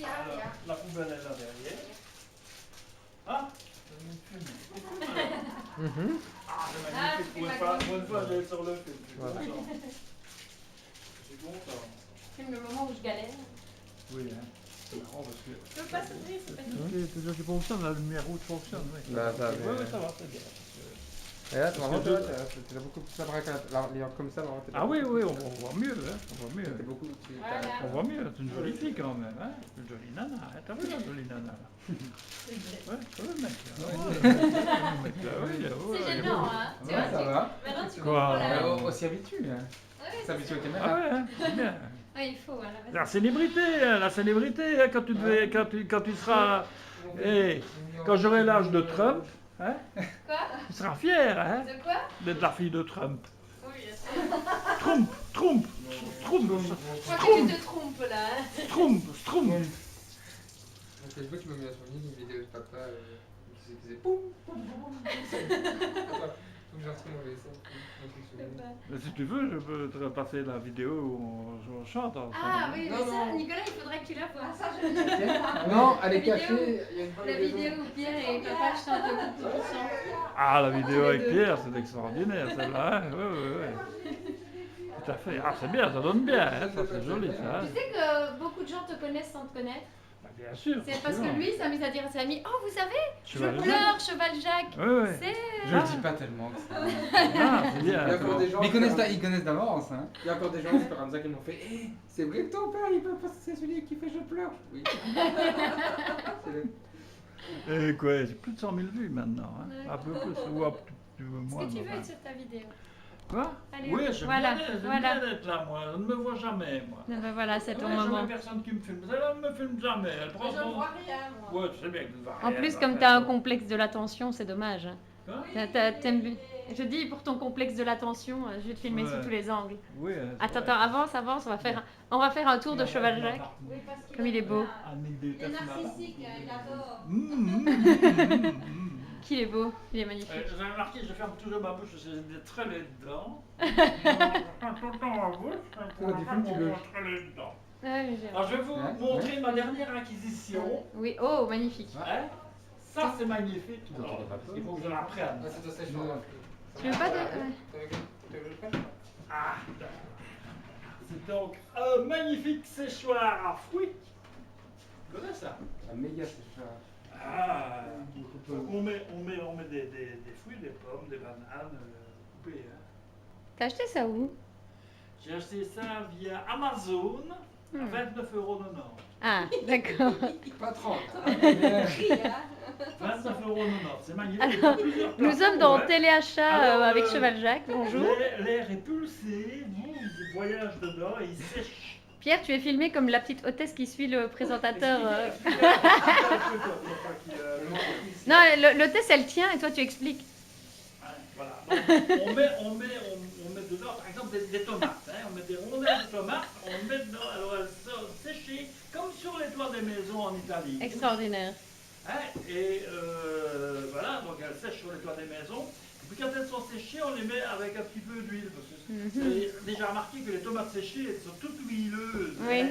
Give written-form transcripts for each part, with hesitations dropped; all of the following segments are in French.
Alors, la poubelle est là derrière. Ah, Mhm. c'est magnifique. Pour une fois, j'ai sur le film. Voilà. Je suis content. Filme le moment où je galère. Oui, hein. C'est marrant parce que. Je peux pas s'ouvrir, c'est pas Toujours qui fonctionne, la lumière rouge fonctionne. Oui, Bah, ça, oui, mais- ça va, c'est bien. Et là, vraiment, que t'as beaucoup plus à comme ça, vraiment. Ah oui, oui, on voit mieux, hein. On voit mieux. T'as beaucoup. Voilà. On voit mieux, c'est une jolie fille quand même, hein. Une jolie nana, hein. T'as vu la jolie nana là? Ouais, c'est le mec là. Le mec là, oui, ouais, C'est il est gênant, beau. hein. Tu Ouais, vois, ça va. maintenant tu Quoi, comprends la... On s'y habitue, hein. Ouais, S'habitue aux Ah caméras. ouais, hein, c'est bien. ouais, il faut, voilà. La célébrité, hein, quand tu devais, quand tu seras, quand j'aurai l'âge de Trump, hein, Quoi? tu seras fier, hein, De quoi? d'être la fille de Trump. Oui, bien sûr. Trump, Trump, Trump, Je crois que tu te trompes là. Trump, Trump. Donc, je vois que tu m'as mis sur une vidéo de papa qui faisait poum, poum, poum, poum. Faut que je retrouve mon dessin. Mais si tu veux, je peux te repasser la vidéo où on chante ensemble. Ah oui, mais Non, ça, non. Nicolas, il faudrait que tu la vois. Ça, je Non, elle est La vidéo. cachée. Il y a une La vidéo où Pierre et papa chantent au couple du chant. Ah, la vidéo avec Pierre, c'est extraordinaire, celle-là, hein. Oui, oui, oui. Tout à fait. Ah, c'est bien, ça donne bien, hein. Ça c'est joli, ça. Hein. Tu sais que beaucoup de gens te connaissent sans te connaître. Bah, bien sûr. C'est parce que lui s'amuse à dire à ses amis, oh vous savez, Cheval je Jacques. pleure, Cheval Jacques. Oui, oui. C'est... Je le dis pas tellement que ça. Ah, c'est bien. Il y a encore des gens. Mais ils connaissent d'avance, hein. Il y a encore des gens à Esperanza qui m'ont fait hé, c'est vrai que ton père il peut pas, c'est celui qui fait je pleure. Oui. Et quoi, j'ai plus de 100 000 vues maintenant, hein. Ouais. Un peu plus, ou un petit peu Ce moins. que tu mais veux enfin. être sur ta vidéo. Quoi? Allez, Oui, j'aime voilà, bien, j'aime voilà. bien être là, moi. Je ne me vois jamais, moi. Ah ben voilà, c'est ton Ouais, moment. jamais personne qui me filme. Celle-là ne me filme jamais. Elle prend Je ne son... vois rien, moi. Ouais, tu sais bien que tu ne vois En rien, plus, va comme faire tu as un ça. complexe de l'attention, c'est dommage. Quoi? Je dis, pour ton complexe de l'attention, je vais te filmer Ouais. sous tous les angles. Oui. Attends, avance, on va faire un tour de Cheval Jacques. Oui, parce qu'il Comme il est beau. Annick Il est déteste ma narcissique, hein, il adore. Qu'il est beau, il est magnifique. Vous avez remarqué, je ferme toujours ma bouche, j'ai des traits dedans. Je ferme tout le temps ma bouche, pour Ouais, des fois, tu le- traits dedans. Ouais, mais j'ai- Alors je vais vous Ouais, montrer ma dernière acquisition. Oui, oh, magnifique. Hein? Ça c'est magnifique. Alors, il faut que je l'apprenne. Ah, c'est ta sèche-cheveux. Tu veux pas de... ouais. T'avais vu le prêt? Ah, c'est donc un magnifique séchoir à fruits. Tu connais ça? Un méga sécheur. Ah, on met des fruits, des pommes, des bananes coupées. Hein. T'as acheté ça où? J'ai acheté ça via Amazon à 29,90 €. Ah, d'accord. Pas 30. 29,90 €, c'est magnifique. Alors, Il y a plusieurs Nous plateaux, sommes dans hein. téléachat Alors, avec Cheval Jacques, bonjour. L'air est pulsé, il voyage dedans et il sèche. Pierre, tu es filmé comme la petite hôtesse qui suit le présentateur. Non, l'hôtesse elle tient et toi tu expliques. Voilà. Donc, on met dedans, par exemple, des tomates. Hein. On met des rondelles de tomates, on met dedans, alors elles sont séchées comme sur les toits des maisons en Italie. Extraordinaire. Hein, et voilà, donc elles sèchent sur les toits des maisons. Et puis quand elles sont séchées, on les met avec un petit peu d'huile. Parce que vous avez déjà remarqué que les tomates séchées, elles sont toutes huileuses. Oui.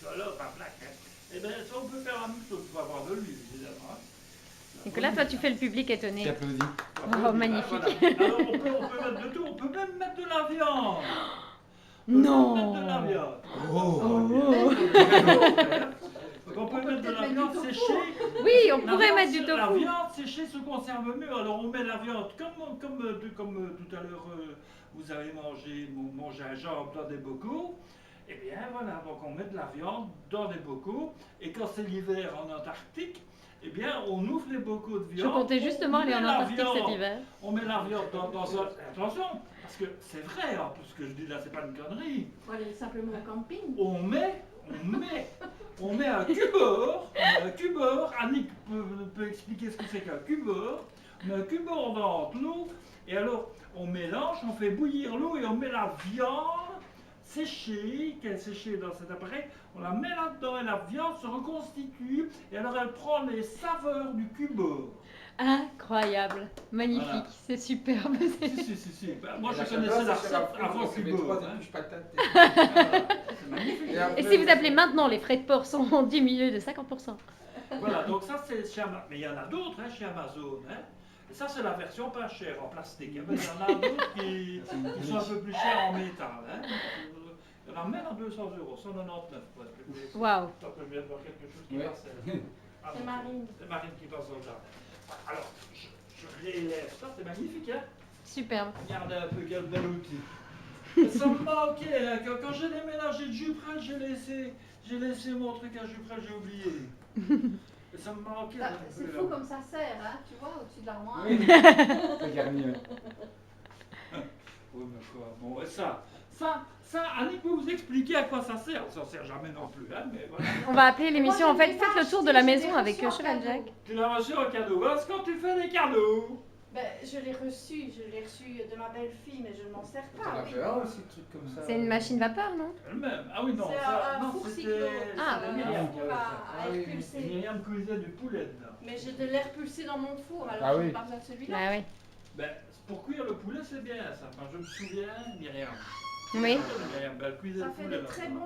Voilà, pas plaque. Hein. Et bien ça, on peut faire la même chose. Il faut avoir de l'huile, évidemment. Hein. Nicolas, toi tu fais le public Qui étonné. applaudit. Oh, magnifique. Voilà. Alors on peut mettre de tout, on peut même mettre de la viande. Non. On peut mettre de la viande. Donc on peut mettre de la viande séchée. Oui, on La pourrait viande- mettre du La tofu. viande séchée se conserve mieux. Alors on met la viande comme tout à l'heure vous avez mangé mon gingembre dans des bocaux. Et bien voilà, donc on met de la viande dans des bocaux. Et quand c'est l'hiver en Antarctique, eh bien on ouvre les bocaux de Je viande. comptais justement on aller en met la Antarctique cet viande- hiver. On met la viande dans un... Attention, parce que c'est vrai, hein, tout ce que je dis là, c'est pas une connerie. Faut aller simplement au camping. On met un cubeur, Annick peut expliquer ce que c'est qu'un cubeur. On met un cubeur dans l'eau, et alors on mélange, on fait bouillir l'eau et on met la viande séchée, qui est séchée dans cet appareil, on la met là-dedans et la viande se reconstitue et alors elle prend les saveurs du cubeur. Incroyable, magnifique, Voilà. c'est superbe. Si. Ben, moi, La je connaissais la recette avant c'est les cubeur. 3 Hein. épluches patates. Voilà. C'est magnifique. Et si vous appelez maintenant, les frais de port sont diminués de 50%. Voilà, donc ça c'est chez Amazon. Mais il y en a d'autres hein, chez Amazon. Hein. Et ça c'est la version pas chère en plastique. hein. Mais il y en a d'autres qui sont un peu plus chers en métal. Hein. Il y en a même à 200 €, 199 pour être plus précis. Waouh. Attends, je viens de voir quelque chose qui Ouais. passe. Ah, C'est non, Marine. C'est Marine qui passe au jardin. Alors, je relève ça, c'est magnifique. Hein. Superbe. Regardez un peu quel bel outil. Et ça me manquait, hein. Quand j'ai déménagé de Juprel, j'ai laissé mon truc à Juprel, j'ai oublié. Et ça me manquait. Ah, un c'est peu, fou là. comme ça sert, hein, tu vois, au-dessus de l'armoire. Oui, c'est garni, ouais. Oui, mais quoi. Bon, et ça, Annick peut vous expliquer à quoi ça sert. Ça sert jamais non plus, hein, mais voilà. On va appeler l'émission Moi, en je fait, l'ai pas faites le tour de acheté, la je l'ai maison avec reçu en Cheval cadeau. Jack. Tu l'as reçu en cadeau. Parce que quand tu fais des cadeaux, Ben, je l'ai reçu de ma belle-fille, mais je ne m'en sers T'en pas. as oui. fait un aussi, de trucs comme ça. C'est une machine vapeur, non? elle-même. Ah oui, non, C'est ça, un non, four c'était cyclo. Ah, c'était bah, Myriam qui Pour avait à ça. Ah oui, repulser. Myriam cuisait du poulet dedans. Mais je de l'ai repulsé dans mon four, alors Ah je oui. n'ai pas besoin de celui-là. Bah oui. Ben, pour cuire le poulet, c'est bien ça. Enfin, je me souviens, Myriam. Oui. Myriam, ben, elle cuisait Ça le fait poulet de très là-dedans.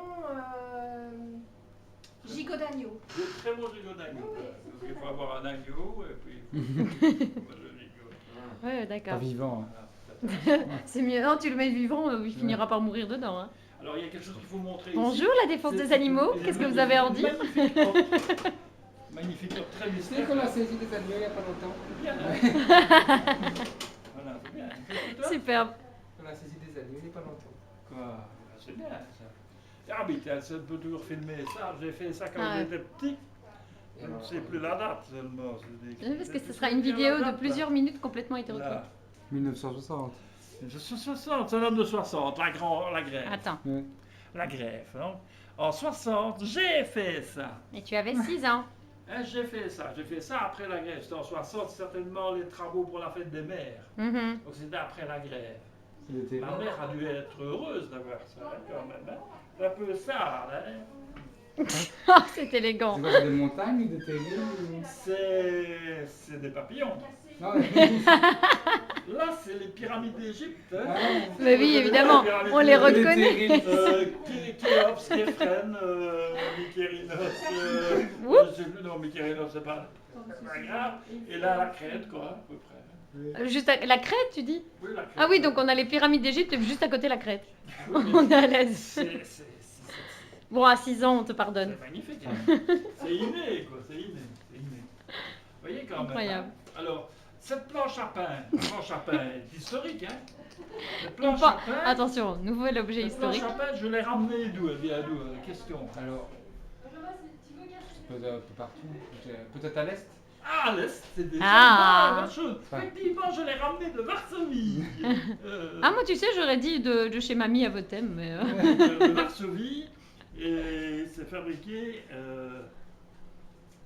bons gigots d'agneau. De très bons gigots d'agneau. Oui, Parce c'est qu'il faut très avoir un agneau et puis il faut le gigot. Ouais, Pas d'accord. vivant. Voilà. C'est mieux. Non, tu le mets vivant, il finira par mourir dedans. Hein. Alors il y a quelque chose qu'il faut montrer ici. Bonjour la défense C'est- des animaux, c'est- qu'est-ce que vous avez à en dire? Magnifique porte. Magnifique porte, très Tu sais mystère. qu'on a saisi des animaux il n'y a pas longtemps. Bien, hein. Voilà, c'est bien. Et toi Superbe. On a saisi des animaux il n'y a pas longtemps. Quoi? C'est bien ça. Ah oui, ça peut toujours filmer ça. J'ai fait ça quand Ah ouais. j'étais petit. Je ne sais plus la date seulement. Parce que ce sera une vidéo de plusieurs minutes complètement hétéroclite. Là. 1960. 60, ça date de 60, la grève. Attends. Ouais. La grève. Donc, en 60, j'ai fait ça. Et tu avais 6 ans. Hein, j'ai fait ça après la grève. C'était en 60, certainement les travaux pour la fête des mères. Mhm. Donc c'était après la grève. C'était. Ma mère a dû être heureuse d'avoir ça, hein, quand même. Hein. C'est un peu ça, hein. Oh, c'est élégant. C'est quoi, c'est des montagnes ou des terrils ou... C'est des papillons. Non, mais... Là, c'est les pyramides d'Égypte. Hein. Ah, Mais oui, évidemment, on les reconnaît. Khéops, Képhren, Mykérinos, Oups. je sais plus, non, Mykérinos, c'est pas grave. Et là, la crête, quoi, à peu près. Juste la Crète, tu dis? Oui, la crête. Ah oui, donc on a les pyramides d'Égypte juste à côté de la Crète. On est à l'aise. C'est Bon, à 6 ans, on te pardonne. magnifique. Hein. C'est inné, quoi, c'est inné. Vous voyez quand même. Incroyable. Hein. Alors, cette planche à pain est historique, hein. Cette On planche pa- à pain. Attention, nouvel objet Cette planche historique. à pain, je l'ai ramenée d'où? Elle vient d'où? Question. Alors, un peu partout. Peut-être à l'est. Ah, à l'Est, c'est des Ah. bonne chose. Effectivement, je l'ai ramené de Varsovie. Ah, moi, tu sais, j'aurais dit de chez mamie à Votem, mais. De Varsovie. Et c'est fabriqué, je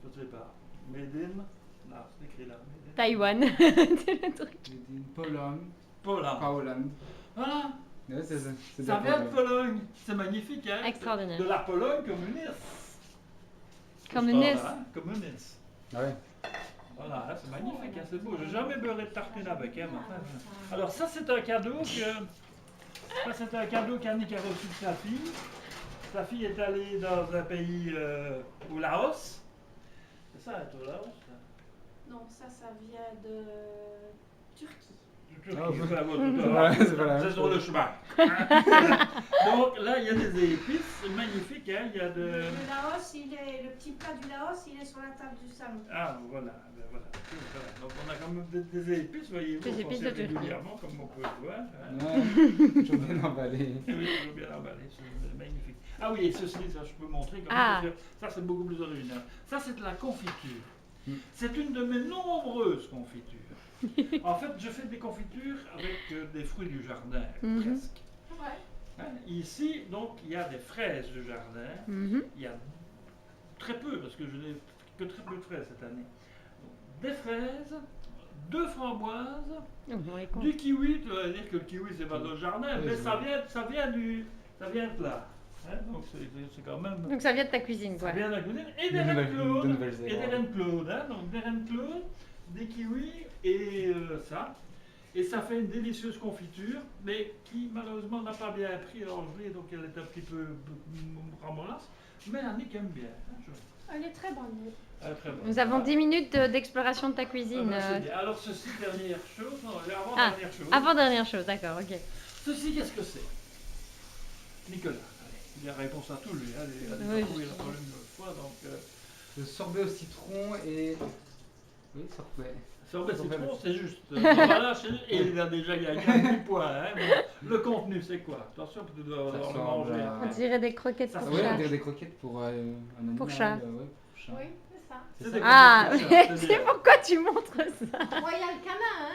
ne sais pas, Made in, non, c'est écrit là, Made in Taïwan. C'est le truc. Pologne. Pologne. Pas Hollande. Voilà, Ouais, c'est ça. C'est ça de vient la de Pologne. C'est magnifique, hein. Extraordinaire. De la Pologne communiste. Communiste. Voilà, communiste. Ah ouais. Voilà, hein, c'est magnifique, hein, c'est beau. J'ai jamais beurré de tartine avec, hein, mais enfin, alors ça, c'est un cadeau qu'Annick a reçu de sa fille. Sa fille est allée dans un pays au Laos. C'est ça, être au Laos, ça. Non, ça vient de Turquie. Ah, C'est pas Voilà, c'est pas la même c'est sur le chose. chemin. Donc là, il y a des épices, c'est magnifique, hein, il y a de... Le Laos, le petit plat du Laos, il est sur la table du salon. Ah, voilà, ben voilà. Voilà. Donc on a quand même des épices, voyez-vous, Des épices de Turquie. régulièrement, comme on peut le voir. Hein. Ouais. Toujours bien emballé. Oui, toujours bien emballé, c'est magnifique. Ah oui, et ceci, ça je peux montrer quand Ah. même, parce que ça c'est beaucoup plus original. Ça c'est de la confiture. Mm. C'est une de mes nombreuses confitures. En fait, je fais des confitures avec des fruits du jardin, Mhm. presque. Ouais. Hein, ici, donc, il y a des fraises du jardin. Mhm. Il y a très peu, parce que je n'ai que très peu de fraises cette année. Donc, des fraises, 2 framboises, Oh, on est con. du kiwi. Tu vas dire que le kiwi, c'est pas dans le jardin, Oui, mais c'est ça vient du Ça vient de là. Hein, donc c'est quand même... Donc ça vient de ta cuisine, quoi. Ça vient de la cuisine. Et De des reines Nouvelle- de Claude. Nouvelle-Zélande. Et des reines Claude. Hein, donc des reines Claude, des kiwis et ça. Et ça fait une délicieuse confiture, mais qui malheureusement n'a pas bien pris en gelée, donc elle est un petit peu ramolasse. Mais Annick aime bien. Hein, Elle est très bonne. elle est très bonne. Nous avons 10 minutes d'exploration de ta Ah cuisine. ben, c'est bien. Alors ceci, dernière chose, non, Ah, avant-dernière chose. Avant-dernière chose, d'accord, ok. Ceci, qu'est-ce que c'est? Nicolas, allez, il a réponse à tout lui. Allez, Oui. il a parlé une fois, donc... Le sorbet au citron et. Oui, sorbet. Sorbet Sorbet citron, au- c'est juste. Voilà, et il a déjà gagné 10 points. Hein. Bon, le contenu, c'est quoi? Attention, tu dois Ça le ressemble manger. à- On dirait des croquettes Ça, pour Ouais, chat. on dirait des croquettes pour un animal. Pour chat. Ouais, pour chat. Oui, c'est ça. C'est des Ah, croquettes mais pour chat, c'est bien. pourquoi tu montres ça. Royal Canin, hein.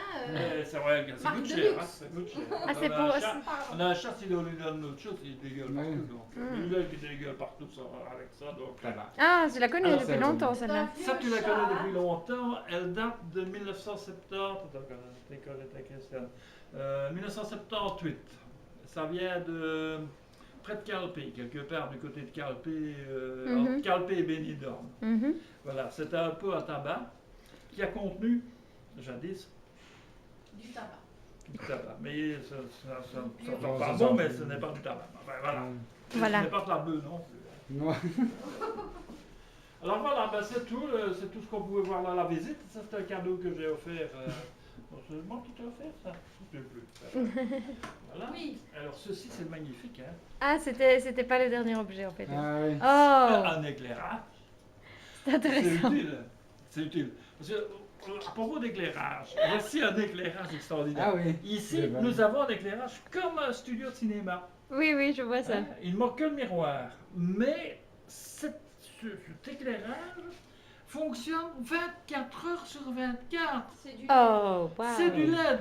C'est vrai, ça Marque coûte de cher. luxe. Hein, ça coûte cher. Ah, On c'est a pour- un chat- Pardon. On a un chat, si on lui donne autre chose, il dégueule Ouais. partout. Donc, Mm. il qui dégueule partout ça, avec ça. Donc, Ça va. Ah, je la connais Alors, depuis c'est longtemps, bon. celle-là. ça, tu la connais depuis longtemps. Elle date de 1970. Attends, Christiane. 1978. Ça vient de près de Calpé, quelque part du côté de Calpé, Mhm. entre Calpé et Benidorm. Mhm. Voilà, c'était un pot à tabac qui a contenu, jadis, Du tabac. du tabac. Mais ça sent Non, pas ça bon, sent mais plus. ce n'est pas du tabac. Enfin, voilà. Voilà. Ce n'est pas flambeux non plus. Non. Alors voilà, ben c'est tout ce qu'on pouvait voir dans la visite. Ça, c'est un cadeau que j'ai offert. C'est moi qui t'ai offert ça? Je ne sais plus. Voilà. Oui. Alors ceci, c'est magnifique. Hein? Ah, c'était pas le dernier objet en fait. Ah oui. Oh, Un éclairage. c'est C'est intéressant. utile. C'est utile. Parce que, à propos d'éclairage, voici un éclairage extraordinaire. Ah oui. Ici, C'est vrai. nous avons un éclairage comme un studio de cinéma. Oui, oui, je vois ça. Hein, il ne manque que le miroir. Mais cet éclairage fonctionne 24 heures sur 24. C'est du. Oh, wow. C'est du LED.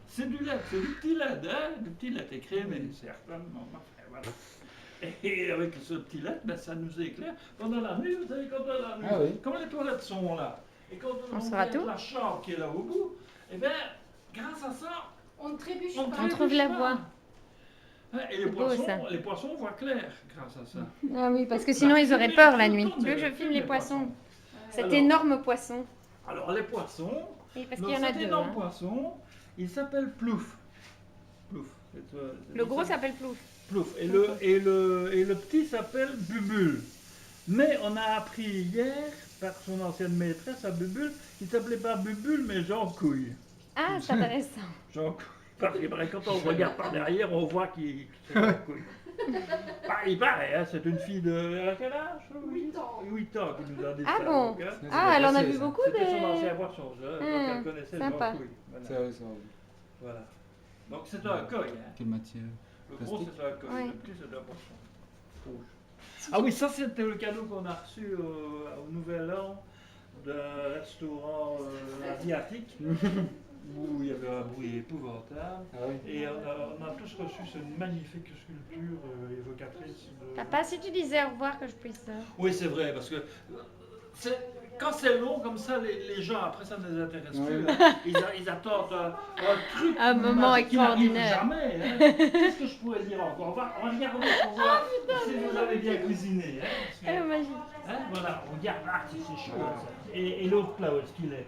C'est du LED. C'est du petit LED. Hein? Du petit LED écrémé, certainement. Enfin, voilà. Et avec ce petit LED, ben, ça nous éclaire pendant la nuit. Vous savez, quand on a la nuit, Ah oui. comme les toilettes sont là, et quand On on saura regarde tout. la chambre qui est là au bout, et bien, grâce à ça, On ne trébuche on pas. On trouve la voie. Hein, et C'est beau, ça. les poissons voient clair grâce à ça. Ah oui, parce que sinon ils auraient peur la nuit. Tu veux que je filme Filme les poissons? Cet Alors. énorme poisson. Alors, les poissons, Oui, parce donc qu'il y en a cet deux. énorme hein. poisson, il s'appelle plouf. Plouf. Le gros s'appelle Plouf. Plouf. Et le petit s'appelle Bubule. Mais on a appris hier, par son ancienne maîtresse à Bubule, il s'appelait pas Bubule, mais Jean Couille. Ah, c'est intéressant. Jean Couille. Parce que quand on regarde par derrière, on voit qu'il c'est Jean Couille. Bah, il paraît, hein, c'est une fille de... Elle a quel âge? 8 ans. 8 ans qui nous a dit Ah ça. bon? donc, hein. Ah, elle en a C'est vu ça. beaucoup C'était son ancien de... poisson, donc Hmm, elle connaissait sympa. Jean Couille. Voilà. Ça, ça. Voilà. Donc c'est un coq. Hein. Quelle matière? Le gros c'est un coq, Ouais. le petit c'est un poisson. Rouge. Ah oui, ça c'était le cadeau qu'on a reçu au Nouvel An d'un restaurant asiatique où il y avait un bruit épouvantable. Ah oui. Et on a tous reçu cette magnifique sculpture évocatrice de... Papa, si tu disais au revoir que je puisse... Oui, c'est vrai, parce que quand c'est long comme ça, les gens, après ça ne les intéresse plus. Ouais. Hein. Ils attendent un truc Un moment qui n'arrive extraordinaire. jamais. Hein. Qu'est-ce que je pourrais dire encore? On va regarder pour voir si vous avez bien cuisiné. Hein, parce que- Elle est magique. hein, voilà, on regarde, ah, c'est chaud. Ça. Et l'autre plat, où est-ce qu'il est?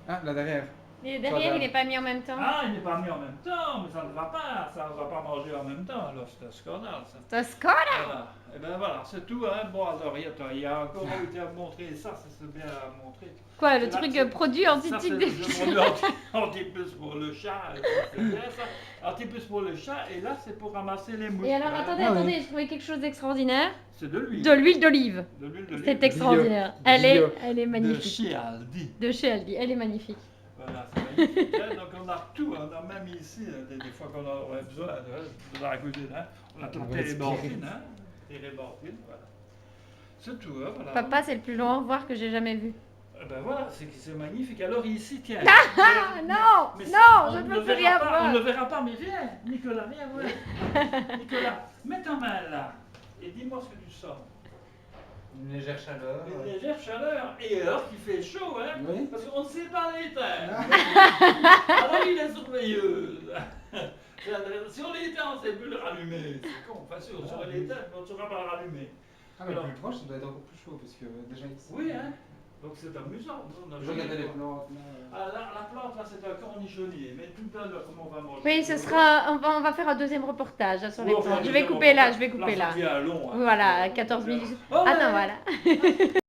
Ah, là derrière. Et derrière, il n'est pas mis en même temps. Ah, il n'est pas mis en même temps, mais ça ne va pas. Ça ne va pas manger en même temps. Alors c'est un scandale, ça. C'est un scandale. Voilà. Et ben voilà, c'est tout. Hein. Bon, alors, il y a encore été à montrer ça, c'est bien à montrer. Quoi, le Là, truc c'est- produit Ça, anti-tic c'est des le produit anti-puce pour le chat. C'est bien ça. Anti-puce pour le chat, et là, c'est pour ramasser les mouches. Et alors, Hein. attendez, Ah oui. attendez, j'ai trouvé quelque chose d'extraordinaire. C'est de l'huile. De l'huile d'olive. De l'huile d'olive. C'est extraordinaire. Bio. Elle est De magnifique. chez Aldi. De chez Aldi, elle est magnifique. Voilà, c'est magnifique. Hein. Donc, on a tout. On a même ici, des fois qu'on aurait besoin de la cuisine. Hein. On a tout On va térébenthine. Hein. Térébenthine, voilà. C'est tout. Hein, voilà. Papa, c'est le plus long au revoir que j'ai jamais vu. Eh ben voilà, c'est magnifique. Alors ici, tiens. Ah non, Mais non, on je ne le veux plus verra rien pas, On ne voir. le verra pas, mais viens, Nicolas, viens voir. Nicolas, mets ta main là et dis-moi ce que tu sens. Une légère chaleur. Une légère chaleur et alors qu'il fait chaud, hein, Oui. parce qu'on ne sait pas l'éteindre. Alors il est merveilleuse. Si on l'éteint, on ne sait plus le rallumer. C'est con. Enfin, si on saurait l'éteindre, mais on ne saura pas le rallumer. Ah, mais Alors. plus proche, ça doit être encore plus chaud parce que déjà ici. Oui, hein. Donc c'est amusant. On a Je jamais regardais les fait. plantes là. Ah, la plante, là, c'est un cornichonnier. Mais tout à l'heure, comment on va manger? Oui, ce sera. On va faire un deuxième reportage hein, sur les Ou enfin, plantes. Je vais deuxième couper là, reportage. je vais couper Là, là. ça devient long. Hein. Voilà, 14 minutes. Oh, Attends, voilà.